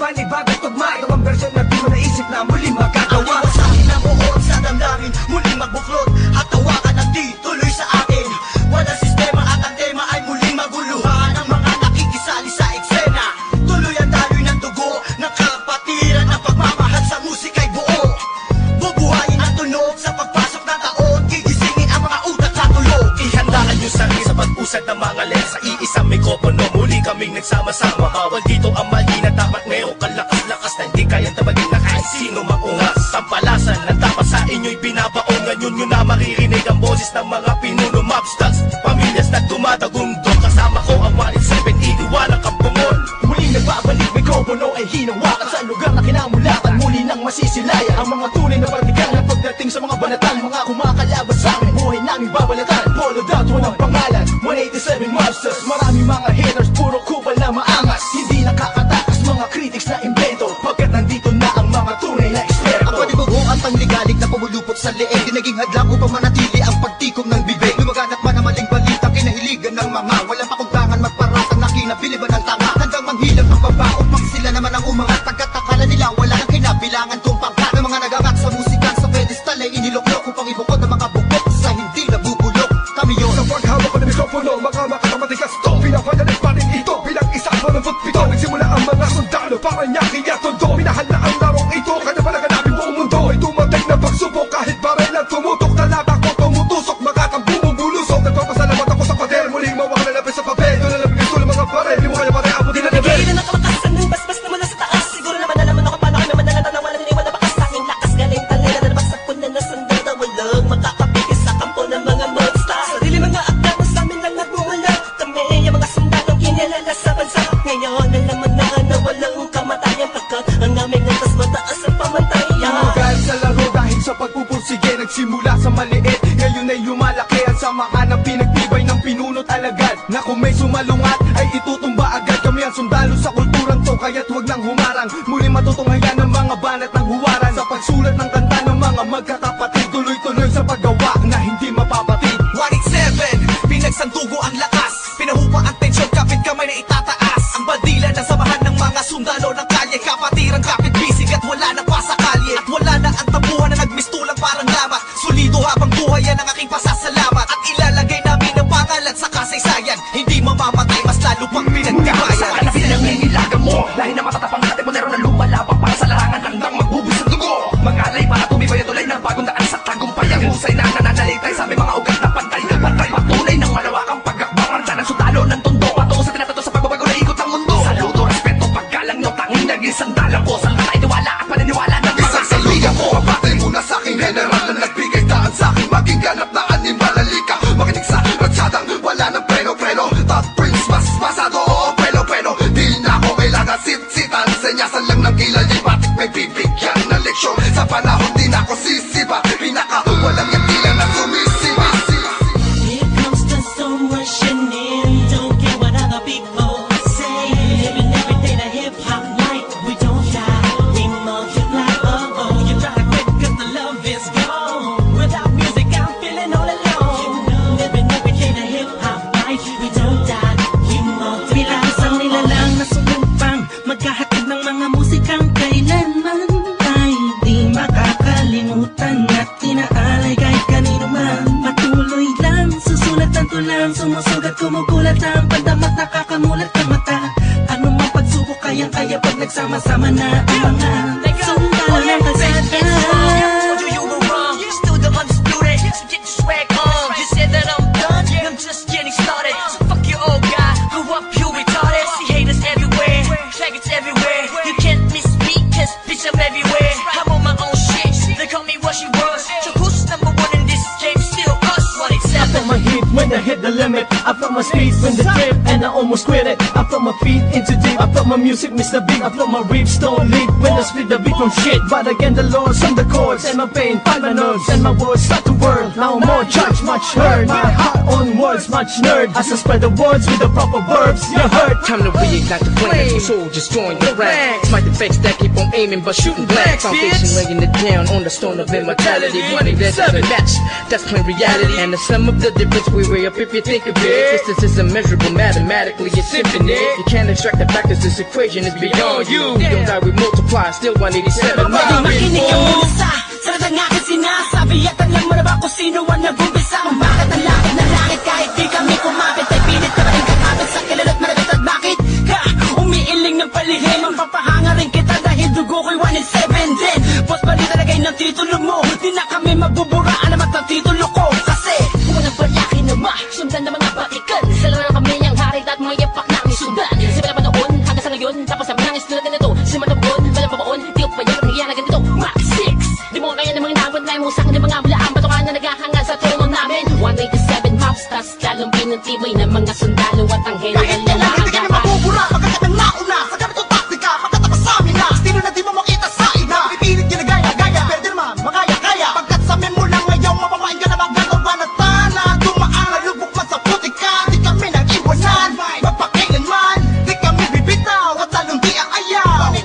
panibagong tugma. Ito ang version na di mo naisip na muli magagawa. Ang iwasakin na buhod sa damdamin, muling magbuklod at tawakan ng di tuloy sa akin. Walang sistema at ang tema ay muling maguluhan. Ang mga nakikisali sa eksena, tuloy ang daloy ng dugo ng kapatiran. Ang pagmamahal sa musika'y buo, bubuhayin ang tunog sa pagpasok ng taon. Gigisingin ang mga utak sa tulog. Ihandaan yung sarili sa pag-usad ng mga lens. Sa iisang mikropono, muli kaming nagsama-sama. Bawal dito ang mali na dapat meron kalakas-lakas na hindi kayang tabagin na kahit sino maungas. Tampalasan na dapat sa inyo'y binabaon. Ngayon nyo na maririnig ang boses ng mga pinuno. Mobsters, pamilyas na dumadagundong. Kasama ko ang 187, iniwalang kampungol. Muling nagbabalik, mikropono ay hinawakan sa lugar na kinamulatan. Muli nang masisilayan ang mga tunay na partikan na pagdating sa mga banatan. Mga kumakalaban sa amin, buhay namin babalatan. Polo doubt, walang pangalan, 187 Mobsters. Marami mga haters, puro kupal na maangas. Hindi nakakatakas mga critics na invento, pagkat nandito na ang mga tunay na eksperto. Ang panibugo at pangligalig na pumulupot sa leeg, di naging hadlang upang manatili ang pagtikom ng bibig. Lumaganap man ang maling balita, kinahiligan ng mga walang pakundangan, magparatang na kinabiliban ng tanga. Hanggang manghilang ang baba upang sila naman ang umangat. Pagkat akala nila wala nang kinabilangan kung pangkat. Ng mga nagangat sa musika sa pedestal ay iniloklok upang ibukod ang mga bukbok sa hindi nabubulok. Kami yun. Sa paghawak ko ng mikropono, mga makakamatigas to, pinapadalit pa rin ito bilang isa pa ng putpito. Nagsimula ang mga sundalo para niya kaya todo. Minahal na ang larong ito, kanya pa naganapin buong mundo. Ay dumating na pagsubok kahit baril ang tumutok. Talata ko tumutusok, makatang bumubulusok. Nagpapasalamat ako sa pader, muling mawak na lapis sa papel. Doon na labing gusto ng mga baril, di mo kaya pare abutin na Nabigay na ng kalakasan ng basbas na mula sa taas. Siguro naman alaman ako paano kami manalatan ng walang iniwan na bakas. Aking lakas galing talaga na nabasag ko na nasundal na walang makakapigil sa kampo ng mga monsters. Sarili mga akda mo sa amin lang nagmumula. Kami yung mga sundalong kinilala sa bansa. Ngayon alaman na walang kamatayan, pagkat ang aming landas mataas ang pamantayan. Magalit sa laro dahil sa pagpupursige, nagsimula sa maliit, ngayon ay lumalaki. Ang samahan ng pinagtibay ng pinuno't alagad, na kung may sumalungat ay itutumba agad. Kami ang sundalo sa kulturang to, kaya't huwag nang humarang. Muli matutunghayan ng mga banat ng huwaran. Sa pagsulat ng kanta ng mga magkakapatid, tuloy-tuloy sa paggawa na hindi mapapatid. 187, pinagsandugo ang lakas, pinahupa ang tensyon, kapit kamay na itataas. Ang bandila ng samahan ng mga sundalo ng kalye, kapatirang kapit bisig at wala na pa sa kalye. At wala na ang tabuhan na nagmistulang parang lamat. Solido habang buhay yan ang aking pasasalamat. At ilalagay namin ang pangalan sa kasaysayan, hindi mamamatay, mas lalo pang pinagtibayan. Sa kanapin ang nangilagan mo, lahi na matatapang natin mo na lumalabang para sa larangan hanggang magbubus ang dugo. Mangalay para tumibay at tulay ng bagong daan sa tagumpay. Ang husay na nananalitay sa aming mga ugat na pantay. Pantay patunay ng malawakang pagkakbangan sa ng sundalo ng tondo. Patungo sa tinatato sa pagbabago na ikot ang mundo. Saludo, respeto, paggalang nyo, tanging naging sandalang ko. Sa latay, tiwala at paniniwala ng mga Isasalugan ko, papatay muna sa aking general na nagbigay daan sa aking maging ganap na animal. Halika, makinig sa ratsadang wala ng preno-preno. Top Prince, mas masado, oo, preno-preno. Di na ako kailangan sit-sitan, senyasan lang ng kilay. Batik may bibigyan ng leksyon, sa panahon di na ako sisiba. Pinaka, walang yung tila na sumisiba. Here comes the sun rushing in. Don't care what other people say. Living every day the hip hop life. We don't die, we multiply. Oh oh, you try to quit 'cause the love is gone. Without music, I'm feeling all alone. Living every day the hip hop life. We don't die, we multiply. Bilang isang nilalang na sumupang maghahatid ng mga musikang kailanman ay di makakalimutan at tinaalay kahit kanino man. Patuloy lang, susulat ang tulang, sumusugat, kumugulat ang pandamat, nakakamulat ang mata. Ano mang pagsubok, kayang-kaya pag nagsama-sama na ang mga sundalo ng kalsada. You were wrong, still the undisputed. So get your swag on. You said that I'm done, I'm just getting started. So fuck your old guy, who up you retarded. See haters everywhere, faggots everywhere. You can't miss me, 'cause bitch I'm everywhere. I'm on my own shit, they call me what she was. So who's number one in this game? Still us, I felt my 187. heat when I hit the limit. I felt my speed when the trip and I almost quit it. I felt my feet into deep. I felt my music miss the beat. I felt my rips don't leak when I split the beat from shit. But again the Lord's on the chords and my pain find my nerves and my words start to word. Now more judge, much heard. My heart on words, much nerd. As I spread the words with the proper verbs, you heard. Time to reignite the flame. My soldiers join the ranks. Smite the fakes that keep on aiming but shooting blanks. Foundation laying it down on the stone of immortality. Money that's a match, that's plain reality. And the sum of the difference we weigh up if you think of it. Distance is immeasurable, mathematically it's infinite. You can't extract the factors, this equation is beyond you. You don't die, we multiply, still 187 miles. Makinig ka muna sa saradang aking sinasabi at alam mo na ba kung sino ang nag-umpisa kung bakit ang langit na langit kahit di kami kumapit ay pilit na rin kakapit sa kilala't maragat at bakit ka umiiling ng palihim ang papahanga rin kita dahil dugo ko'y 1 in 7 din boss bali talagay ng titulo mo di na kami mabuburaan naman ng titulo ko kasi Unang balaki na sundan ng mga batikan Sila na kami ang hari at mga yapak namin sundan Simula pa noon hanggang sa ngayon Tapos sabi nangis tulad na nito Simula baon, walang babaon Di ko pa yung nangyayari na ganito Max 6 Di mo kaya ng mga nawad na mo sa akin ng mga mulaan Patukan na naghahangal sa trono namin 187 maps Tas lalong pinantibay ng mga sundalo At ang general Kahit na kailan hindi kami mabubura Pagkat ang nauna sa ganitong taktika Pagkatapos sa amin na Estilo na di mo makita sa iba Pipilit ginagaya-gaya Pero di naman makaya-kaya Pagkat sa amin mo lang ngayon Mapamain ka na magagawa panatana Dumaan na lubok man sa putika Di kami nang iwanan Magpakailanman Di kami bibitaw At lalong di ang ayaw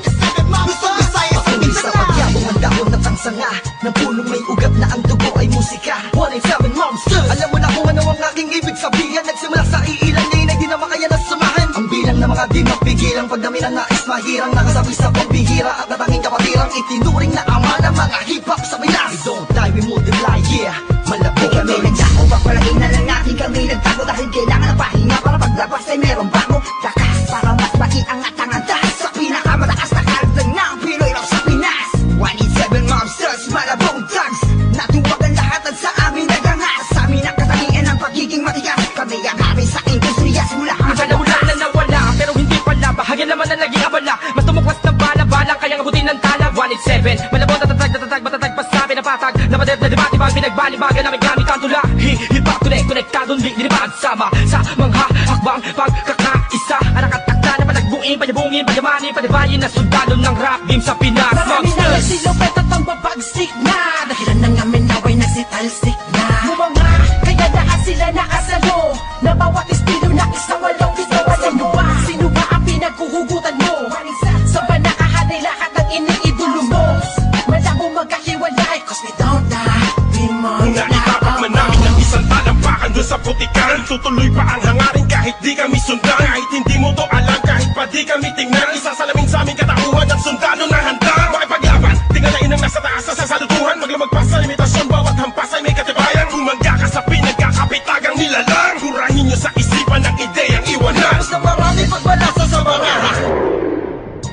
Luzon, Visayas at Mindanao Pagyabong ang dahon ng tangsanga Ng punong may ugat na ang dugo ay musika 187 Monsters Alam mo na kung ano ang aking ibig sabihin Nagsimula sa iilan din ay di na makaya na samahan Ang bilang ng mga di mapigilang Pagdami na nais mahirang Nakasabi sa pagbihira At natanging kapatirang Itinuring na ama ng mga hip-hop sa Pinas We don't die, we multiply, yeah Malabog Kami nagdako Pagpalagay na lang natin kami nagtago Dahil kailangan ng pahinga Para paglabas ay meron bago Lakas para mas maiangat ang andas Sa pinakamataas na karagdag ng Pinoy rap sa Pinas 187 Monsters, Malabong Thugs Natuwag ang lahat at sa amin nagangas Sa amin ang katangian ng pagiging matigas Kami ang hari sa industriya Simula ang Wala na nawala Pero hindi pala Bahagi naman na naging abala Mas tumuklas na bala-bala Kaya abutin ng tala 187 Malabong tatatag Matatag pa sa pinapatag Napader na debate Pag pinagbalibagan namin gamit ang tula Hip-hop konektadong linibad Sama sa mga hakbang Pagkakaisa Anakatakta na panagbuin Panyabungin Panyamanin Panibayin na sundalo ng rap game sa Pinas Marami na Monsters silupet at ang babagsik na Dahilan ng amin naway nagsitalsik na Mga kaya lahat sila nakasalo Na bawat estilo na isang walong dito Sino ba? Sino ba ang pinaghuhugutan mo? Sa ba nakahanay lahat ng iniidolo mo? Malabo magkahiwalay Cause we don't die We Naitapat man namin ng isang talampakan doon sa putikan Tutuloy pa ang hangarin kahit di kami sundan Kahit hindi mo to alam kahit pa di kami tingnan Isasalamin sa aming katauhan ng sundalo na handa Makipaglaban, tingalain ang nasa taas sa sasalutuhan Maglamag pa sa limitasyon, bawat hampas ay may katibayan Bumangga ka sa pinagkakapitagang nilalang Hurahin nyo sa isipan ng ideyang iwanan Tapos na marami pagbalasa sa mga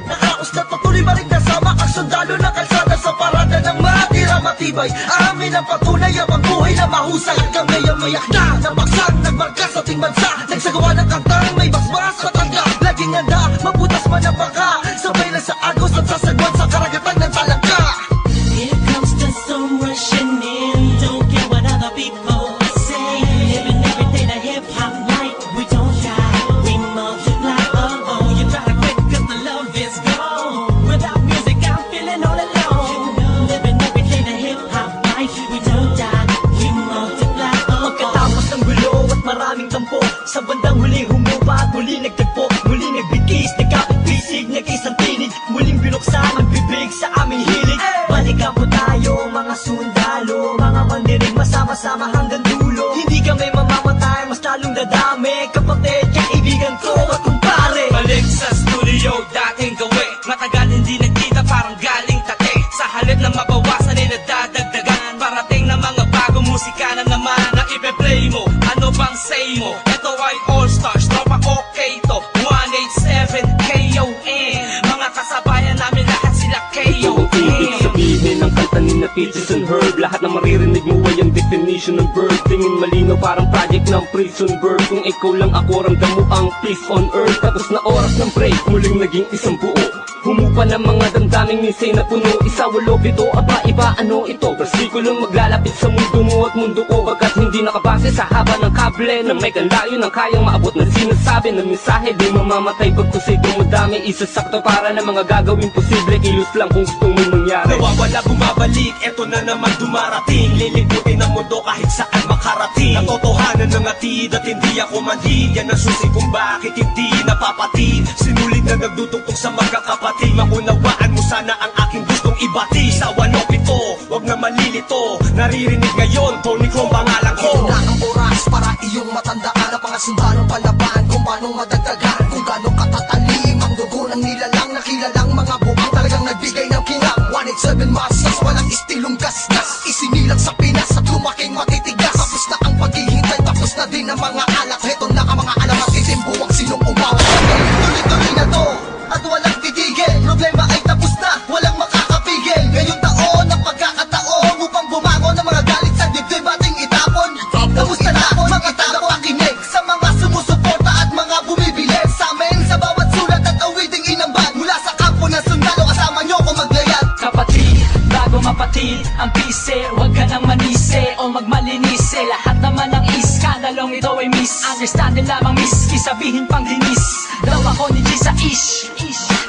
Nakaos na patuloy maring nasama Ang sundalo ng kalsada sa parada ng matira matibay Amin ang patunay ang buhay na mahusay At kami ang mayak na nabaksang nagmarka sa ating bansa Nagsagawa ng kantang may basbas matangga Laging handa, mabutas man ang baka Sabay lang sa agos at sasagwan sa karagatan ng talangka Here comes the sun rushing in. Don't care what other people say. Living every day the hip hop life. We don't shy, we multiply. Oh, you gotta quit 'cause the love is gone. Without music, I'm feeling all alone. Living every day the hip hop life. We don't die, we multiply. Pagkatapos ng gulo at maraming tampo Sa bandang huli humupa at muli nagtagpo Muli nagbigis, nagkapit-bisig, nag-isang tinig Muling binuksan ang bibig sa aming hilig Balikan po tayo mga sundalo Mga mandinig masama-sama hanggang dulo Hindi kami mamamatay, mas lalong dadami Kapatid, kaibigan ko at kumpare Balik sa studio, dating gawi Matagal hindi nagkita, parang galing tate Sa halip na mabawasan ay nadadagdagan Parating na mga bagong musika na naman Na ipe-play mo, ano bang say mo? Ito ay all-stars, tropa okay to 187 KON Mga kasabayan namin lahat sila KON Ibig sabihin ng kanta ni na Peaches and Herb Lahat na maririnig mo ay ang definition ng bird Tingin malinaw parang project ng prison bird Kung ikaw lang ako ramdam mo ang peace on earth Tapos na oras ng break, muling naging isang buo Humupa ng mga damdaming nisay na puno Isa walo pito, aba iba ano ito Versikulong maglalapit sa mundo mo at mundo ko Bagkat hindi nakabase sa haba ng kable Na may kanlayo ng kayang maabot na sinasabi ng mensahe Di mamamatay pagkusay dumadami Isasakto para na mga gagawin posible Kilos lang kung gusto mong mangyari Nawawala bumabalik, eto na naman dumarating Liliputin ang mundo kahit saan makarating Natotohanan ng atid at hindi ako manhid Yan ang susi kung bakit hindi napapatid Sinulit na nagdudugtong sa magkakapatid Maunawaan mo sana ang aking gustong ibati Sa 107, wag na malilito Naririnig ngayon, Tony Chrome pangalan ko Ito na ang oras para iyong matandaan sundalong palaban kung paano madagdagan, kung gano'ng katatalim ang dugo ng nilalang, nakilalang mga bumang talagang nagbigay ng kinang. 187 Masters, walang istilong gasgas, isinilang sa Pinas at lumaking matitigas. Tapos na ang paghihintay, tapos na din ang mga alak. Heto na ang mga alamat, itimbuwang sinong umawat. Tuloy-tuloy na to at walang titigil, problema ay tapos na, walang makakapigil. Ngayong taon ang pagkakataon upang bumangon ng mga galit sa dibdib ating itapon. Tapos na tapon, mga tagapakinig sa mga sumusuporta at mga bumibili sa amin sa bawat sulat at awiding inambag mula sa kampo ng sundalo. Kasama nyo kung maglayat. Kapatid, bago mapatid ang pise, huwag ka nang manise o magmalinise. Lahat naman ng iskandalong ito ay misunderstanding lamang, miski sabihin pang dinis. Daw ako ni G sa ish.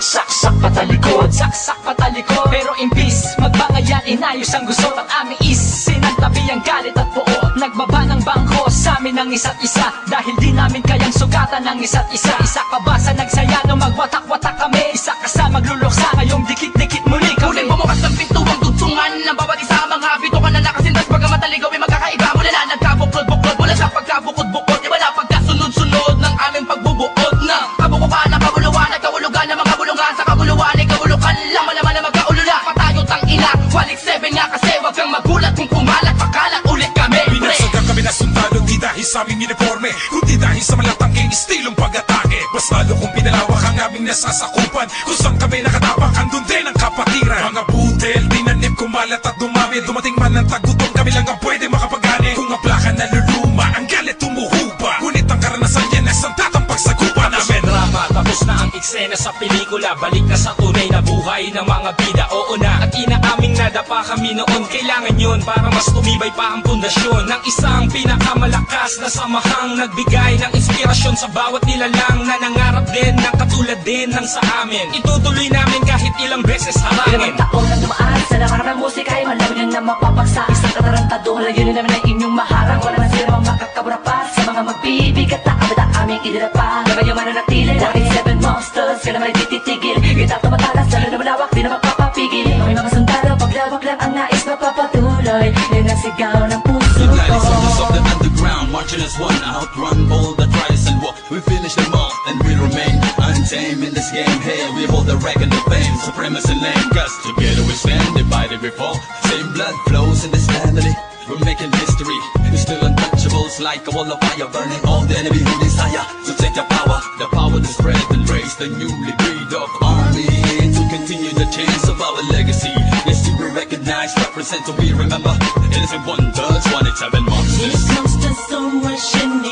Saksak patalikod, saksak patalikod. Pero imbis magbangayan, inayos ang gusot at aming sinantabi ang galit at buo. Nagbaba ng bangko sa amin ng isa't isa, dahil di namin kayang sugatan ng isa't isa. Isa ka ba sa nagsaya no magwatak-watak kami? Isa ka sa magluluksa ngayong dikit-dikit muli kami. Muling bumukas ng pintuang dugtungan ng bawat isa. Mga bitukan na nakasindas pagkamat aligaw ay magkakaiba. Mula na nagkabuklod-buklod, mula sa pagkabukod-bukod, iba na pagkasunod-sunod ng aming pagbubuod na kabukupan ng kabuluhan at kahulugan ng mga bulungan. Sa kabuluhan ay kahulukan lang, malaman na magkaulula. Patayo tang ina, 187 nga kasi wag kang magulat kung kumalat, pakalat ulit kami. Binagsagan kami na sundalo, di dahil sa aming uniforme, kundi dahil sa malatangking istilong pag-atake. Mas lalo kung pinalawak ang aming nasasakupan, kung saan kami nakatapak, andun din ang kapatiran. Mga budel, dinanip, kumalat at dumami. Dumating man ang tagutom, kami lang ang pwede makapagani. Kung ang plaka naluluma, ang galit tumuhupa, ngunit ang karanasan yan ay santatang pagsagupan namin. Drama, tapos na ang eksena sa pelikula, balik na sa tunay na buhay ng mga bida. Oo na, at inaaming nadapa kami noon. Kailangan yun para mas tumibay pa ang pundasyon ng isang pinakamalakas na samahang nagbigay ng inspirasyon sa bawat nilalang na nangarap din ng katulad din ng sa amin. Itutuloy namin kahit ilang beses harangin. Ilang taon na dumaan sa lakarap ng musika ay malaman na mapapagsa. Isang katarantado, layunin namin ay inyong maharang. Wala man sila makakabura pa sa mga magbibigat na kabit ang aming idirapa. Na kayo mananatili, 187 Monsters, kaya naman ay tititigil. Kita tumatalas, lalo na malawak, di na mapapapigil. May mga sundalo, paglawak lang ang nais mapapatuloy. Yan ang sigaw ng puso The ko. bloody soldiers of the underground, marching as one, outrun all the trials and war. We finish them all, and we remain untamed in this game. Hey, we hold the rank and the fame, supremacy lame. Cause together we stand, divided we fall. Same blood flows in this family. We're making history. We're still untouchables, like a wall of fire, burning all the enemy who desire to take the power to spread and raise the newly breed of army to continue the chains of our legacy. Yes, to be recognized, represent, so we remember. Innocent wonders, 187 Here Monsters. comes the sun rushing in.